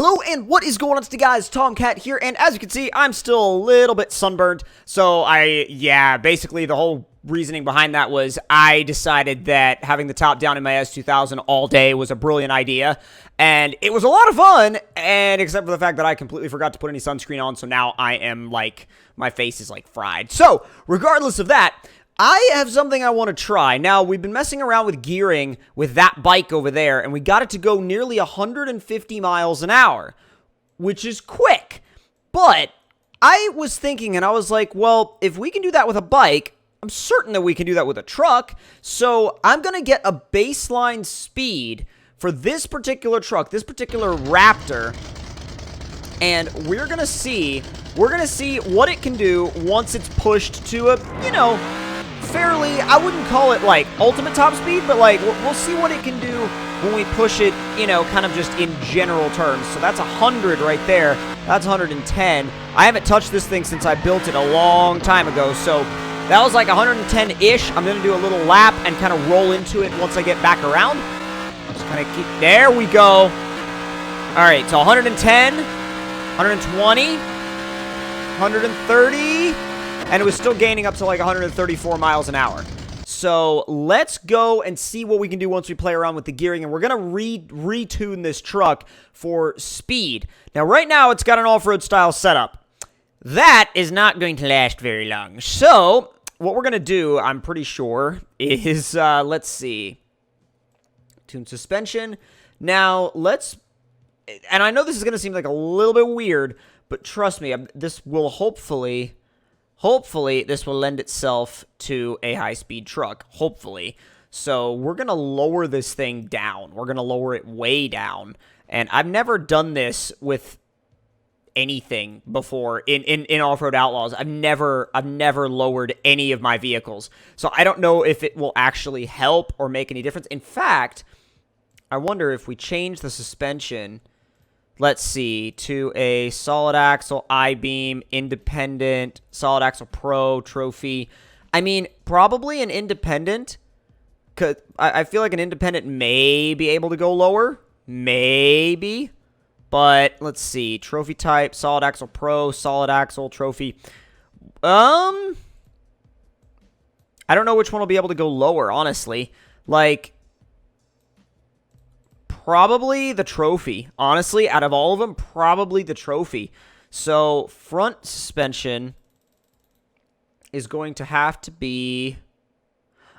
Hello, and what is going on today, guys? Tomcat here, and as you can see, I'm still a little bit sunburned, so basically the whole reasoning behind that was I decided that having the top down in my S2000 all day was a brilliant idea, and it was a lot of fun, and except for the fact that I completely forgot to put any sunscreen on, so now I am, my face is, fried. So, regardless of that, I have something I want to try. Now, we've been messing around with gearing with that bike over there, and we got it to go nearly 150 miles an hour, which is quick. But I was thinking, and I was like, well, if we can do that with a bike, I'm certain that we can do that with a truck. So I'm going to get a baseline speed for this particular truck, this particular Raptor, and we're going to see what it can do once it's pushed to a, fairly, I wouldn't call it, ultimate top speed, but, we'll see what it can do when we push it, kind of just in general terms. So that's 100 right there. That's 110. I haven't touched this thing since I built it a long time ago, so that was 110-ish. I'm going to do a little lap and kind of roll into it once I get back around. Just kind of keep, there we go. All right, so 110, 120, 130, and it was still gaining up to 134 miles an hour. So let's go and see what we can do once we play around with the gearing, and we're going to retune this truck for speed. Now, right now, it's got an off-road style setup. That is not going to last very long. So what we're going to do, I'm pretty sure, is, let's see, tune suspension. Now, and I know this is going to seem like a little bit weird, but trust me, this will hopefully this will lend itself to a high-speed truck, hopefully. So we're going to lower this thing down. We're going to lower it way down. And I've never done this with anything before in Off-Road Outlaws. I've never lowered any of my vehicles. So I don't know if it will actually help or make any difference. In fact, I wonder if we change the suspension, let's see, to a solid axle, I-beam, independent, solid axle pro, trophy. I mean, probably an independent, because I feel like an independent may be able to go lower. Maybe. But, let's see, trophy type, solid axle pro, solid axle, trophy. I don't know which one will be able to go lower, honestly. Probably the trophy. Honestly, out of all of them, probably the trophy. So, front suspension is going to have to be...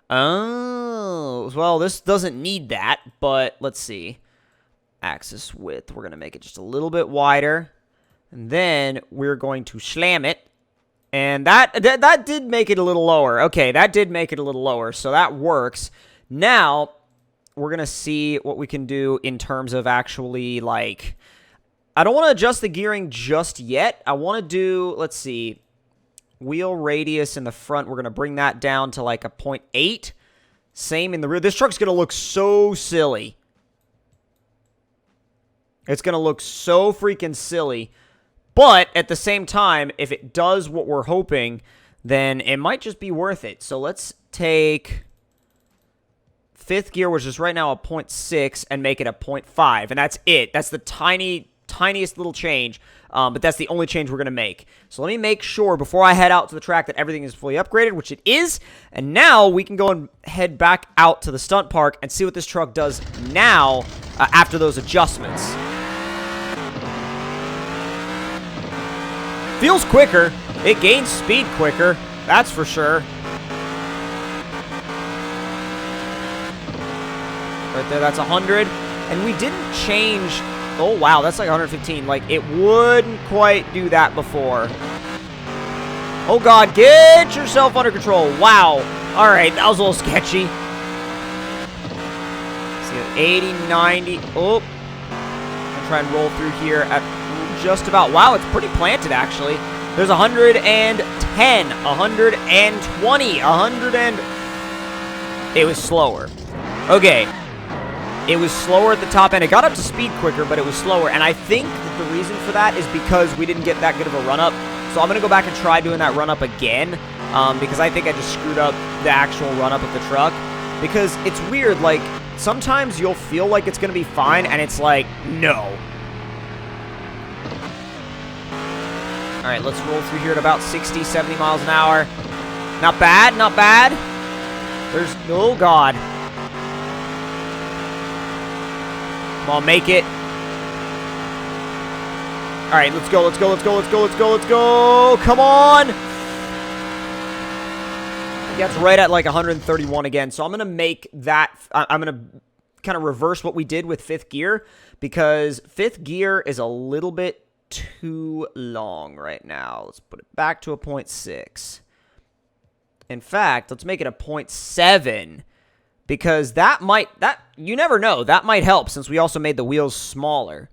Oh, well, this doesn't need that, but let's see. Axis width, we're going to make it just a little bit wider. And then we're going to slam it. And that did make it a little lower. Okay, that did make it a little lower, so that works. Now, we're going to see what we can do in terms of actually, I don't want to adjust the gearing just yet. I want to do, let's see, wheel radius in the front. We're going to bring that down to, a 0.8. Same in the rear. This truck's going to look so silly. It's going to look so freaking silly. But, at the same time, if it does what we're hoping, then it might just be worth it. So, let's take fifth gear, which is right now a 0.6, and make it a 0.5, and that's it. That's the tiniest little change, but that's the only change we're going to make. So let me make sure before I head out to the track that everything is fully upgraded, which it is, and now we can go and head back out to the stunt park and see what this truck does now after those adjustments. Feels quicker. It gains speed quicker, that's for sure. Right there, that's 100. And we didn't change... Oh, wow, that's 115. It wouldn't quite do that before. Oh, God, get yourself under control. Wow. All right, that was a little sketchy. Let's see, 80, 90. Oh. I'll try and roll through here at just about... Wow, it's pretty planted, actually. There's 110, 120, 100 and... It was slower. Okay. It was slower at the top end. It got up to speed quicker, but it was slower. And I think that the reason for that is because we didn't get that good of a run-up. So I'm going to go back and try doing that run-up again. Because I think I just screwed up the actual run-up of the truck. Because it's weird, sometimes you'll feel like it's going to be fine, and it's no. All right, let's roll through here at about 60, 70 miles an hour. Not bad, not bad. There's, oh God. Come on, make it. All right, let's go, let's go, let's go, let's go, let's go, let's go. Come on. That's right at like 131 again. So I'm going to make that, I'm going to kind of reverse what we did with fifth gear, because fifth gear is a little bit too long right now. Let's put it back to a 0.6. In fact, let's make it a 0.7, because that might, you never know, that might help, since we also made the wheels smaller.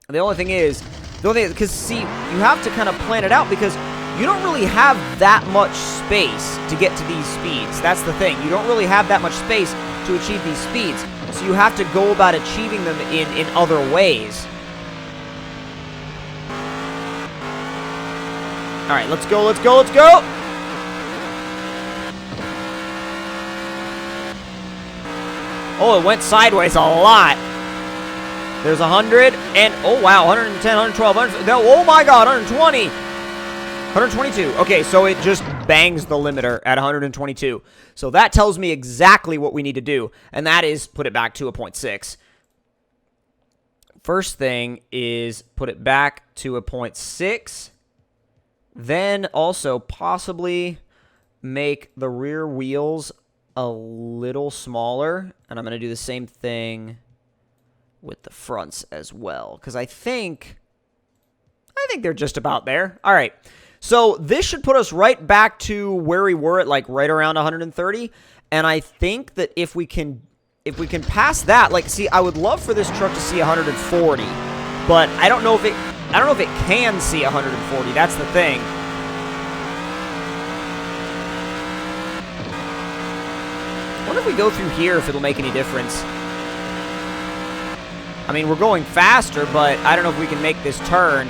The only thing is, because see, you have to kind of plan it out, because you don't really have that much space to get to these speeds. That's the thing. You don't really have that much space to achieve these speeds, so you have to go about achieving them in other ways. All right, let's go, let's go, let's go! Oh, it went sideways a lot. There's 100, and oh wow, 110, 112, 100, no, oh my God, 120, 122. Okay, so it just bangs the limiter at 122. So that tells me exactly what we need to do, and that is put it back to a 0.6. First thing is put it back to a 0.6. Then also possibly make the rear wheels a little smaller, and I'm going to do the same thing with the fronts as well, because I think they're just about there. All right, so this should put us right back to where we were at, like right around 130, and I think that if we can pass that, like, see, I would love for this truck to see 140, but I don't know if it can see 140. That's the thing. I wonder if we go through here if it'll make any difference. I mean, we're going faster, but I don't know if we can make this turn.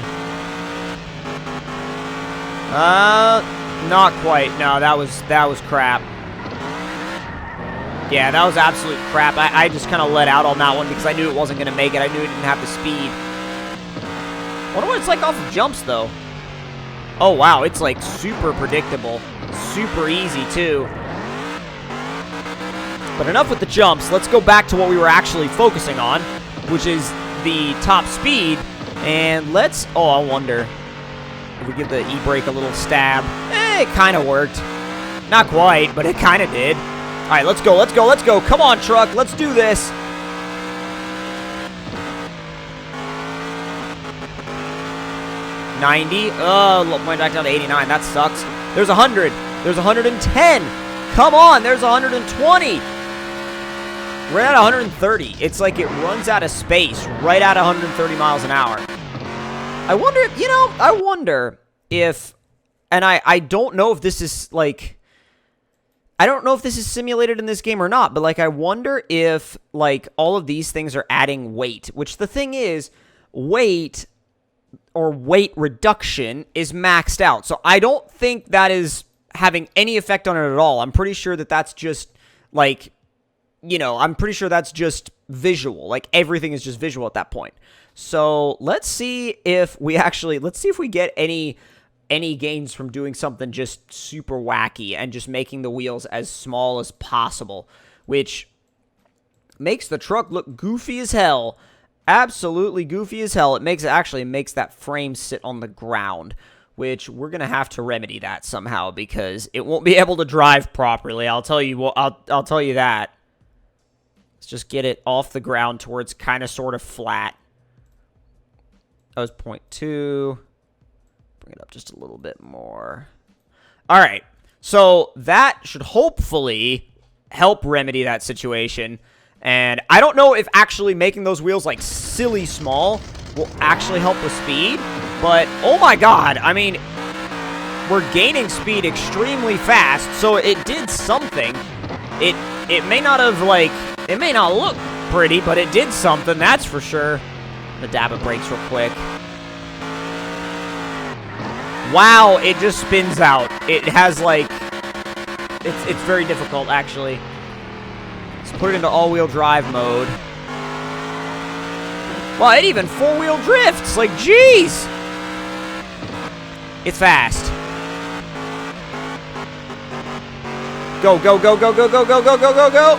Not quite. No, that was crap. Yeah, that was absolute crap. I just kind of let out on that one because I knew it wasn't going to make it. I knew it didn't have the speed. I wonder what it's like off of jumps, though. Oh, wow. It's, like, super predictable. Super easy, too. But enough with the jumps. Let's go back to what we were actually focusing on, which is the top speed. And let's... Oh, I wonder if we give the e-brake a little stab. It kind of worked. Not quite, but it kind of did. All right, let's go, let's go, let's go. Come on, truck. Let's do this. $90. Oh, went back down to 89. That sucks. There's 100. There's 110. Come on, there's 120. We're at 130. It's like it runs out of space right at 130 miles an hour. I wonder, you know, I wonder if, and I don't know if this is like, I don't know if this is simulated in this game or not, but like I wonder if like all of these things are adding weight, which the thing is, weight or weight reduction is maxed out. So I don't think that is having any effect on it at all. I'm pretty sure that that's just like, you know, I'm pretty sure that's just visual. Like, everything is just visual at that point. So, let's see if we actually... Let's see if we get any gains from doing something just super wacky and just making the wheels as small as possible, which makes the truck look goofy as hell. Absolutely goofy as hell. It actually makes that frame sit on the ground, which we're going to have to remedy that somehow because it won't be able to drive properly. I'll tell you I'll tell you that. Let's just get it off the ground to where it's kind of sort of flat. That was 0.2. Bring it up just a little bit more. All right. So that should hopefully help remedy that situation. And I don't know if actually making those wheels like silly small will actually help with speed. But, oh my God. I mean, we're gaining speed extremely fast. So it did something. It may not have like... It may not look pretty, but it did something, that's for sure. The dab of brakes real quick. Wow, it just spins out. It has, like... It's very difficult, actually. Let's put it into all-wheel drive mode. Well, it even four-wheel drifts. Like, jeez! It's fast. Go, go, go, go, go, go, go, go, go, go, go.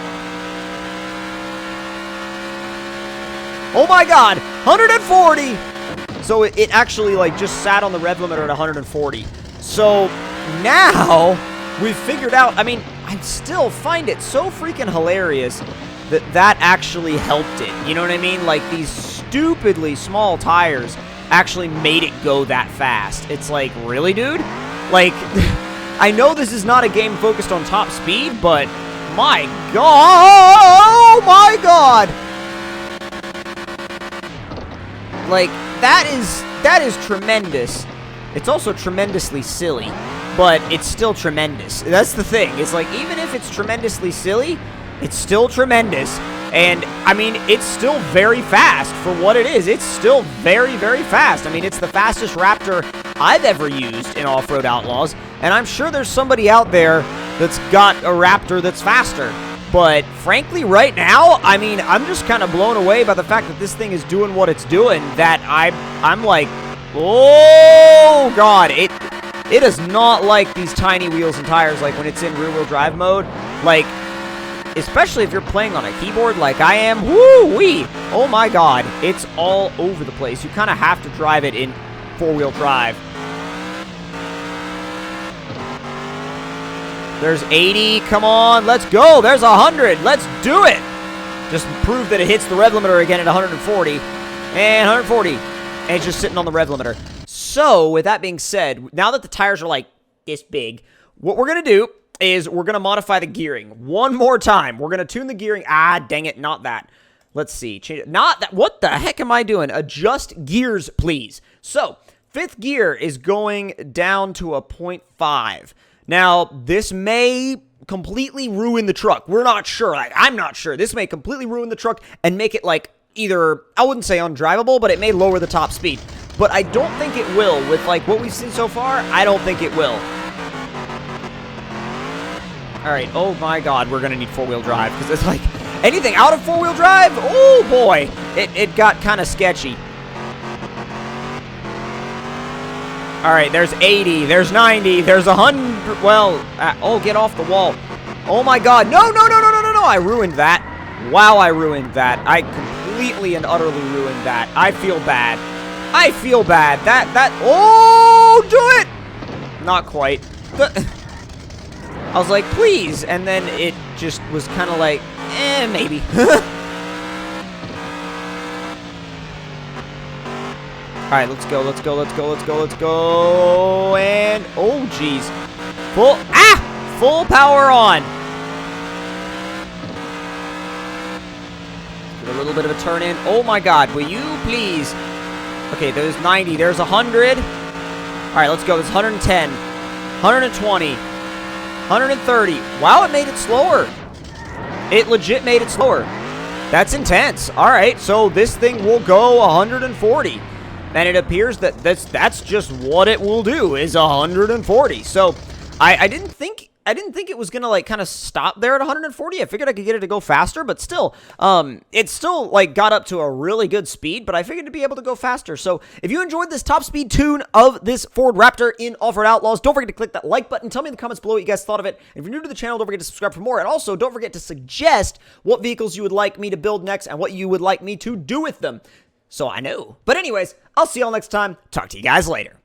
Oh my god, 140. So it actually like just sat on the rev limiter at 140. So now we've figured out, I mean, I still find it so freaking hilarious that that actually helped it. You know what I mean? Like these stupidly small tires actually made it go that fast. It's like, really, dude? Like, I know this is not a game focused on top speed, but my god, oh my god. Like, that is tremendous. It's also tremendously silly, but it's still tremendous. That's the thing. It's like, even if it's tremendously silly, it's still tremendous. And, I mean, it's still very fast for what it is. It's still very, very fast. I mean, it's the fastest Raptor I've ever used in Off-Road Outlaws, and I'm sure there's somebody out there that's got a Raptor that's faster. But, frankly, right now, I mean, I'm just kind of blown away by the fact that this thing is doing what it's doing, that I'm like, oh, God, it does not like these tiny wheels and tires, like, when it's in rear-wheel drive mode. Like, especially if you're playing on a keyboard like I am, woo-wee, oh my god, it's all over the place. You kind of have to drive it in four-wheel drive. There's 80, come on, let's go, there's 100, let's do it! Just prove that it hits the rev limiter again at 140, and 140, and it's just sitting on the rev limiter. So, with that being said, now that the tires are like this big, what we're going to do is we're going to modify the gearing one more time. We're going to tune the gearing. Ah, dang it, not that. Let's see. Change it. Not that. What the heck am I doing? Adjust gears, please. So, 5th gear is going down to a 0.5. Now, this may completely ruin the truck. We're not sure. Like, I'm not sure. This may completely ruin the truck and make it, like, either, I wouldn't say undrivable, but it may lower the top speed. But I don't think it will. With, like, what we've seen so far, I don't think it will. Alright, oh my god, we're going to need four-wheel drive, because it's like, anything out of four-wheel drive, oh boy, it got kind of sketchy. Alright, there's 80, there's 90, there's 100, well, oh, get off the wall. Oh my god, no, no, no, no, no, no, no, I ruined that. Wow, I ruined that. I completely and utterly ruined that. I feel bad. I feel bad. Oh, do it! Not quite. I was like, please, and then it just was kind of like, maybe. Alright, let's go, let's go, let's go, let's go, let's go, and, oh, jeez. Full power on. Get a little bit of a turn in. Oh my god, will you please? Okay, there's 90, there's 100. Alright, let's go, there's 110, 120. 130. Wow, it made it slower. It legit made it slower. That's intense. All right, so this thing will go 140. And it appears that that's just what it will do, is 140. So I didn't think it was gonna like kind of stop there at 140. I figured I could get it to go faster, but still, it still like got up to a really good speed, but I figured to be able to go faster. So if you enjoyed this top speed tune of this Ford Raptor in Off-Road Outlaws, don't forget to click that like button. Tell me in the comments below what you guys thought of it. And if you're new to the channel, don't forget to subscribe for more. And also, don't forget to suggest what vehicles you would like me to build next and what you would like me to do with them, so I know. But anyways, I'll see y'all next time. Talk to you guys later.